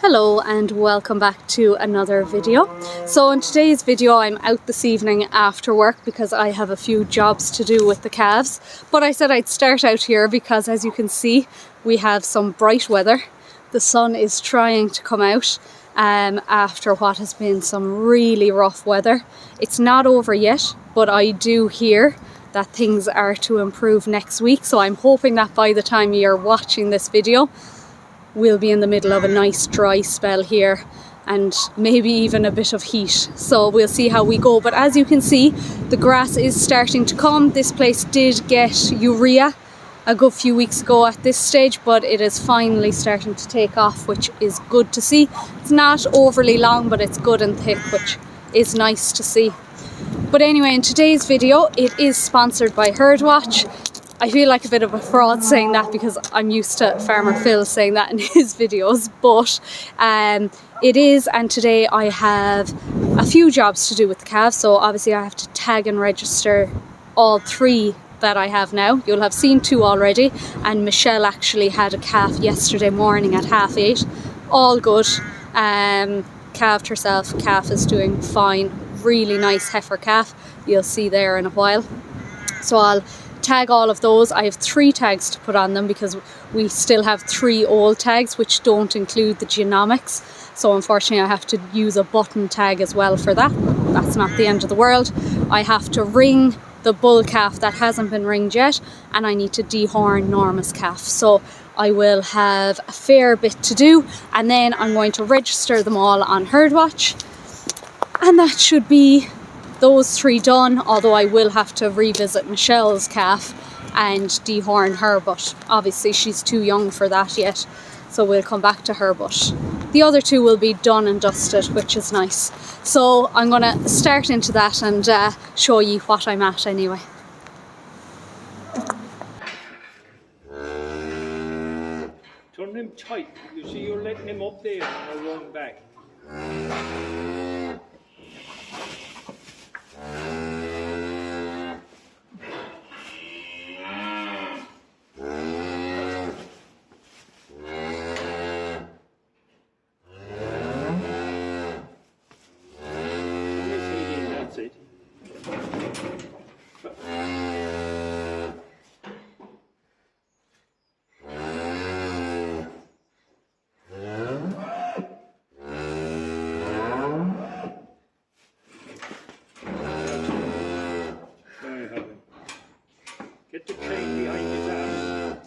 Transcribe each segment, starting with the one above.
Hello and welcome back to another video. So in today's video I'm out this evening after work because I have a few jobs to do with the calves, but I said I'd start out here because, as you can see, we have some bright weather. The sun is trying to come out after what has been some really rough weather. It's not over yet, but I do hear that things are to improve next week, so I'm hoping that by the time you're watching this video we'll be in the middle of a nice dry spell here and maybe even a bit of heat, so we'll see how we go. But as you can see, the grass is starting to come. This place did get urea a good few weeks ago at this stage, but it is finally starting to take off, which is good to see. It's not overly long, but it's good and thick, which is nice to see. But anyway, in today's video it is sponsored by Herdwatch. I feel like a bit of a fraud saying that because I'm used to Farmer Phil saying that in his videos, but it is. And today I have a few jobs to do with the calves, so obviously I have to tag and register all three that I have now. You'll have seen two already, and Michelle actually had a calf yesterday morning at 8:30. All good. Calved herself. Calf is doing fine. Really nice heifer calf. You'll see there in a while. So I'll tag all of those. I have 3 tags to put on them because we still have 3 old tags which don't include the genomics, so unfortunately I have to use a button tag as well for that. That's not the end of the world. I have to ring the bull calf that hasn't been ringed yet, and I need to dehorn Norma's calf, so I will have a fair bit to do, and then I'm going to register them all on Herdwatch, and that should be those 3 done, although I will have to revisit Michelle's calf and dehorn her, but obviously she's too young for that yet, so we'll come back to her. But the other 2 will be done and dusted, which is nice. So I'm going to start into that and show you what I'm at anyway. Turn him tight. You see you're letting him up there and I'll run back. That's it. Get the chain behind his arm.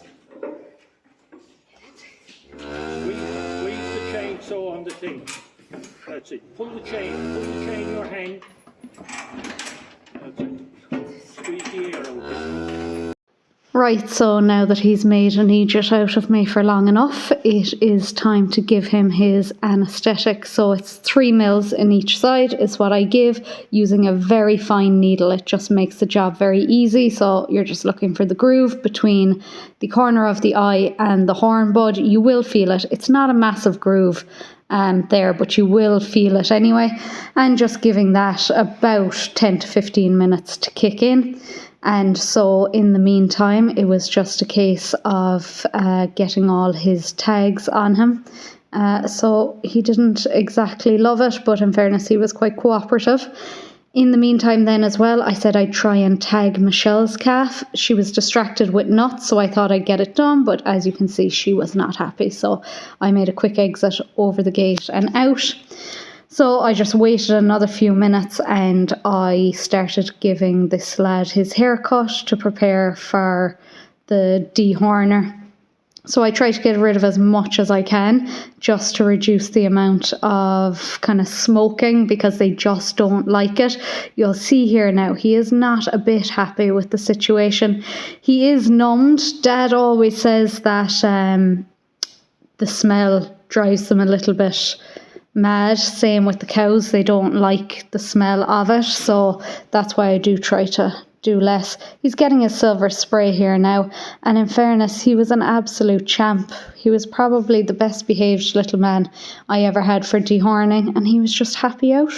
Squeeze the chainsaw on the thing. That's it. Pull the chain in your hand. That's it. Squeeze the air out of it. Right, so now that he's made an idiot out of me for long enough, it is time to give him his anaesthetic. So it's 3 mils in each side is what I give, using a very fine needle. It just makes the job very easy. So you're just looking for the groove between the corner of the eye and the horn bud. You will feel it. It's not a massive groove there, but you will feel it anyway. And just giving that about 10 to 15 minutes to kick in. And so in the meantime, it was just a case of getting all his tags on him. So he didn't exactly love it, but in fairness, he was quite cooperative. In the meantime then as well, I said I'd try and tag Michelle's calf. She was distracted with nuts, so I thought I'd get it done, but as you can see, she was not happy. So I made a quick exit over the gate and out. So I just waited another few minutes and I started giving this lad his haircut to prepare for the dehorner. So I try to get rid of as much as I can just to reduce the amount of kind of smoking because they just don't like it. You'll see here now, he is not a bit happy with the situation. He is numbed. Dad always says that the smell drives them a little bit mad. Same with the cows, they don't like the smell of it, so that's why I do try to do less. He's getting a silver spray here now, and in fairness, he was an absolute champ. He was probably the best behaved little man I ever had for dehorning, and he was just happy out.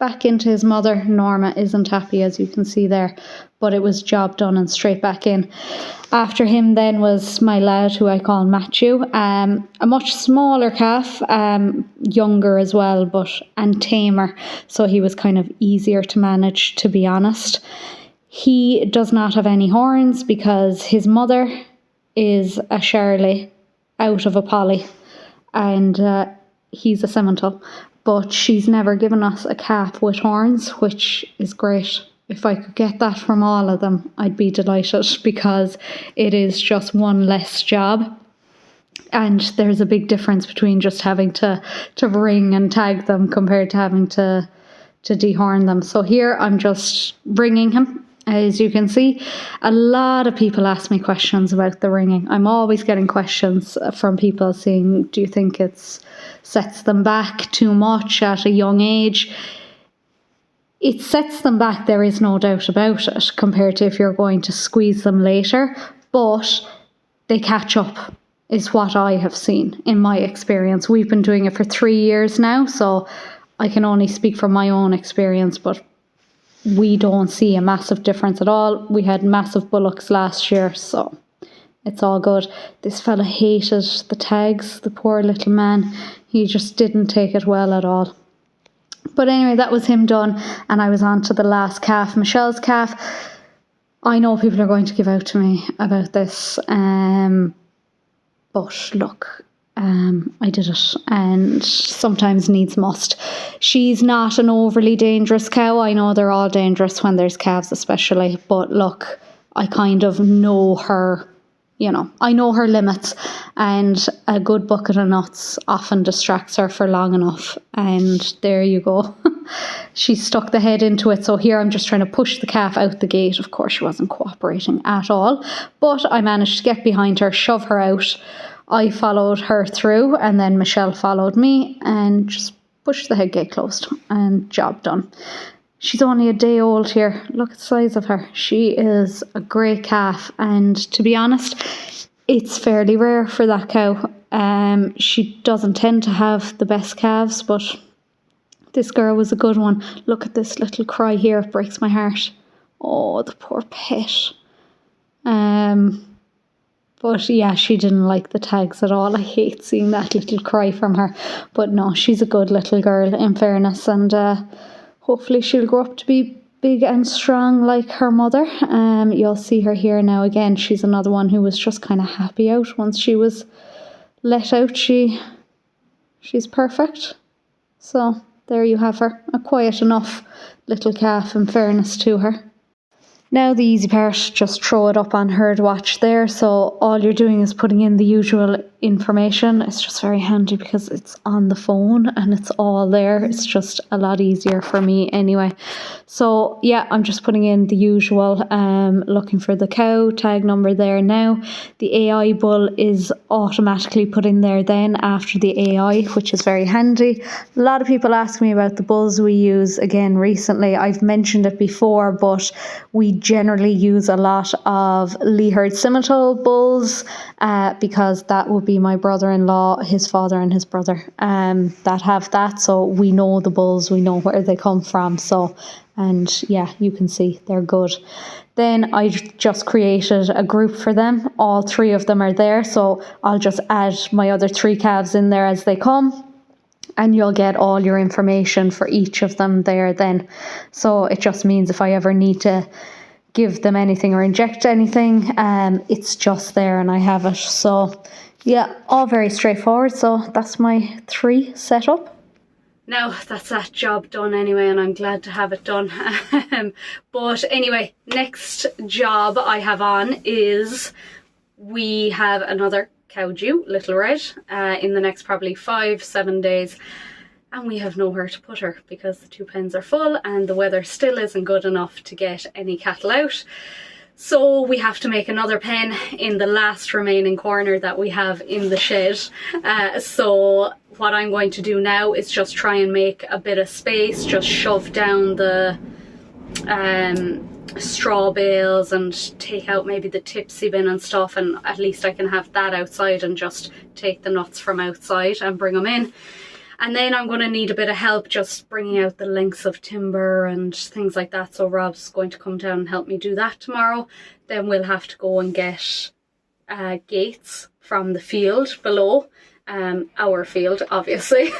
back into his mother. Norma isn't happy, as you can see there, but it was job done and straight back in. After him then was my lad, who I call Matthew, a much smaller calf, younger as well, and tamer, so he was kind of easier to manage, to be honest. He does not have any horns because his mother is a Charolais out of a Polly, and he's a Simmental, but she's never given us a calf with horns, which is great. If I could get that from all of them, I'd be delighted, because it is just one less job. And there's a big difference between just having to ring and tag them compared to having to dehorn them. So here I'm just ringing him. As you can see, a lot of people ask me questions about the ringing. I'm always getting questions from people saying, do you think it sets them back too much at a young age? It sets them back, there is no doubt about it, compared to if you're going to squeeze them later, but they catch up, is what I have seen in my experience. We've been doing it for 3 years now, so I can only speak from my own experience, but we don't see a massive difference at all. We had massive bullocks last year, so it's all good. This fella hated the tags, the poor little man. He just didn't take it well at all. But anyway, that was him done, and I was on to the last calf, Michelle's calf. I know people are going to give out to me about this, but look, I did it, and sometimes needs must. She's not an overly dangerous cow. I know they're all dangerous when there's calves especially, but look, I kind of know her, I know her limits, and a good bucket of nuts often distracts her for long enough, and there you go. She stuck the head into it, so here I'm just trying to push the calf out the gate. Of course, she wasn't cooperating at all, but I managed to get behind her, shove her out. I followed her through, and then Michelle followed me, and just pushed the head gate closed, and job done. She's only a day old here. Look at the size of her. She is a great calf, and to be honest, it's fairly rare for that cow. She doesn't tend to have the best calves, but this girl was a good one. Look at this little cry here. It breaks my heart. Oh, the poor pet. But yeah, she didn't like the tags at all. I hate seeing that little cry from her. But no, she's a good little girl, in fairness, and hopefully she'll grow up to be big and strong like her mother. You'll see her here now again. She's another one who was just kind of happy out once she was let out. She's perfect. So there you have her, a quiet enough little calf, in fairness to her. Now the easy part, just throw it up on herdwatch there. So all you're doing is putting in the usual information. It's just very handy because it's on the phone and it's all there. It's just a lot easier for me anyway. So yeah, I'm just putting in the usual, looking for the cow, tag number there now. The AI bull is automatically put in there then after the AI, which is very handy. A lot of people ask me about the bulls we use again recently. I've mentioned it before, but we generally use a lot of Leeherd Simmental bulls because that would be my brother-in-law, his father and his brother that have that. So we know the bulls, we know where they come from. So, and yeah, you can see they're good. Then I just created a group for them. All 3 of them are there. So I'll just add my other 3 calves in there as they come, and you'll get all your information for each of them there then. So it just means if I ever need to give them anything or inject anything, it's just there and I have it. So yeah, all very straightforward. So that's my 3 setup. Now that's that job done anyway, and I'm glad to have it done. But anyway, next job I have on is we have another cow due, Little Red, in the next probably 5-7 days. And we have nowhere to put her because the 2 pens are full and the weather still isn't good enough to get any cattle out. So we have to make another pen in the last remaining corner that we have in the shed. So what I'm going to do now is just try and make a bit of space, just shove down the straw bales and take out maybe the tipsy bin and stuff, and at least I can have that outside and just take the nuts from outside and bring them in. And then I'm going to need a bit of help just bringing out the lengths of timber and things like that. So Rob's going to come down and help me do that tomorrow. Then we'll have to go and get gates from the field below. Our field, obviously.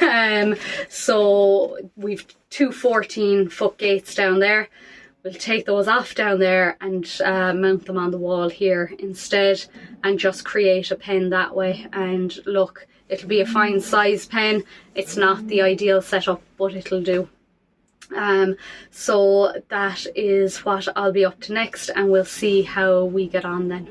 So we've 2 14-foot gates down there. We'll take those off down there and mount them on the wall here instead, and just create a pen that way. And look, it'll be a fine size pen. It's not the ideal setup, but it'll do. So that is what I'll be up to next, and we'll see how we get on then.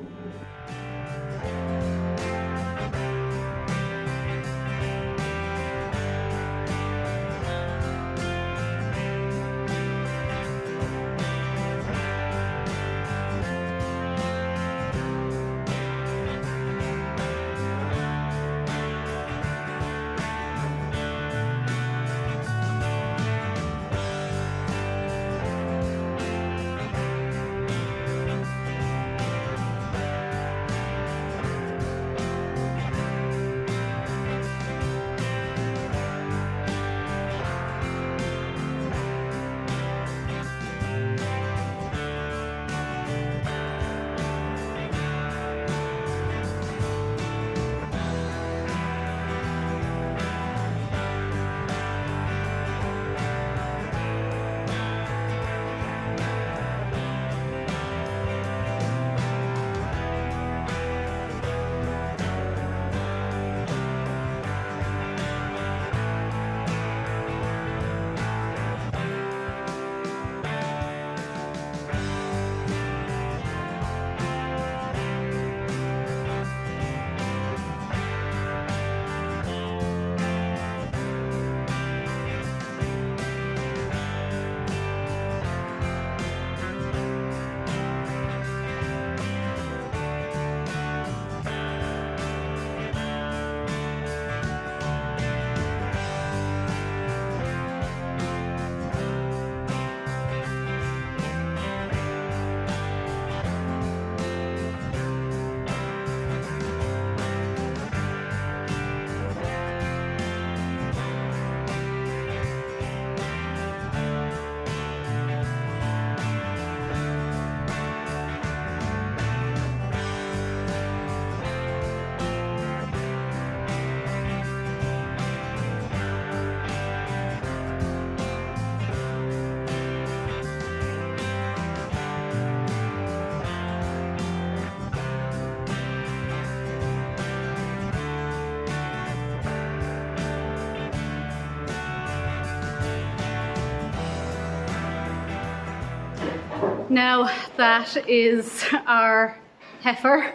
Now that is our heifer,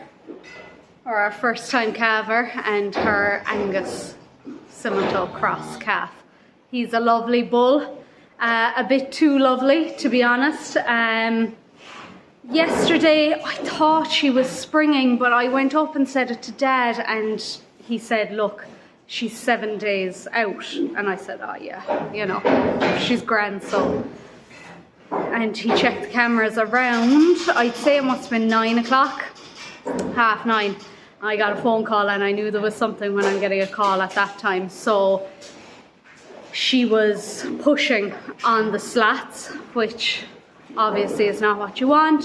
or our first time calver, and her Angus Simmental cross calf. He's a lovely bull, a bit too lovely to be honest. Yesterday I thought she was springing, but I went up and said it to Dad and he said, look, she's 7 days out. And I said, oh yeah, you know, she's grand, so. And he checked the cameras around, I'd say it must have been 9 o'clock, 9:30. I got a phone call and I knew there was something when I'm getting a call at that time. So she was pushing on the slats, which obviously is not what you want.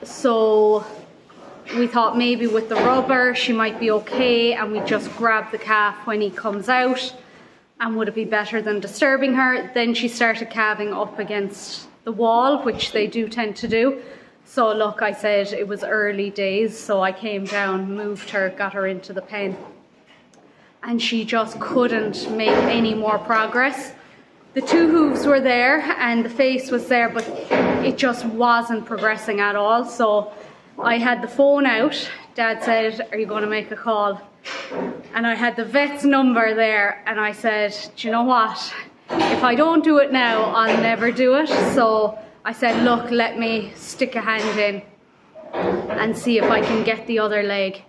So we thought maybe with the rubber she might be okay, and we just grab the calf when he comes out. And would it be better than disturbing her? Then she started calving up against the wall, which they do tend to do. So look, I said it was early days, so I came down, moved her, got her into the pen. And she just couldn't make any more progress. The 2 hooves were there and the face was there, but it just wasn't progressing at all. So I had the phone out. Dad said, are you going to make a call? And I had the vet's number there, and I said, do you know what? If I don't do it now, I'll never do it. So I said, look, let me stick a hand in and see if I can get the other leg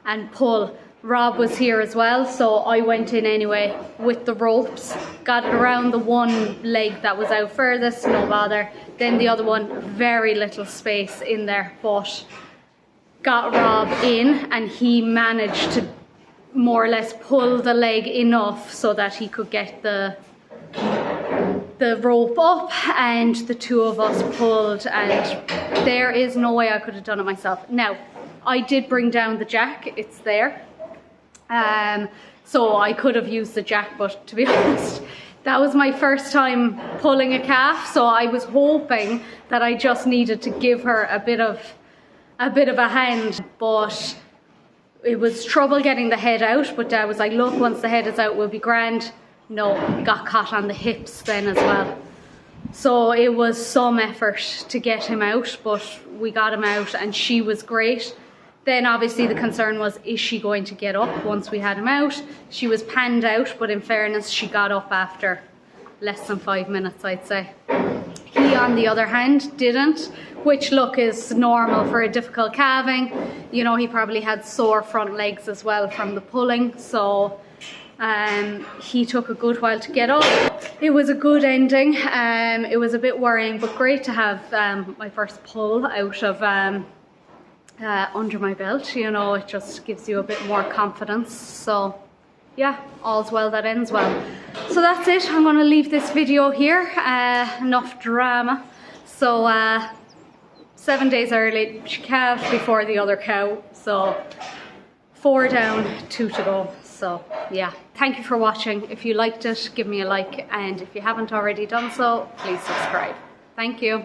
and pull. Rob was here as well, so I went in anyway with the ropes, got it around the one leg that was out furthest, no bother. Then the other one, very little space in there, but got Rob in and he managed to more or less pull the leg enough so that he could get the rope up, and the two of us pulled, and there is no way I could have done it myself. Now, I did bring down the jack, it's there. So I could have used the jack, but to be honest, that was my first time pulling a calf, so I was hoping that I just needed to give her a bit of a hand, but it was trouble getting the head out. But Dad was like, look, once the head is out, we'll be grand. No, got caught on the hips then as well. So it was some effort to get him out, but we got him out and she was great. Then obviously the concern was, is she going to get up once we had him out? She was panned out, but in fairness, she got up after less than 5 minutes, I'd say. He, on the other hand, didn't, which, look, is normal for a difficult calving. You know, he probably had sore front legs as well from the pulling, so he took a good while to get up. It was a good ending. It was a bit worrying, but great to have my first pull out of under my belt. You know, it just gives you a bit more confidence. So yeah, all's well that ends well. So that's it. I'm going to leave this video here. Enough drama. So 7 days early, she calved before the other cow. So 4 down, 2 to go. So yeah, thank you for watching. If you liked it, give me a like, and if you haven't already done so, please subscribe. Thank you.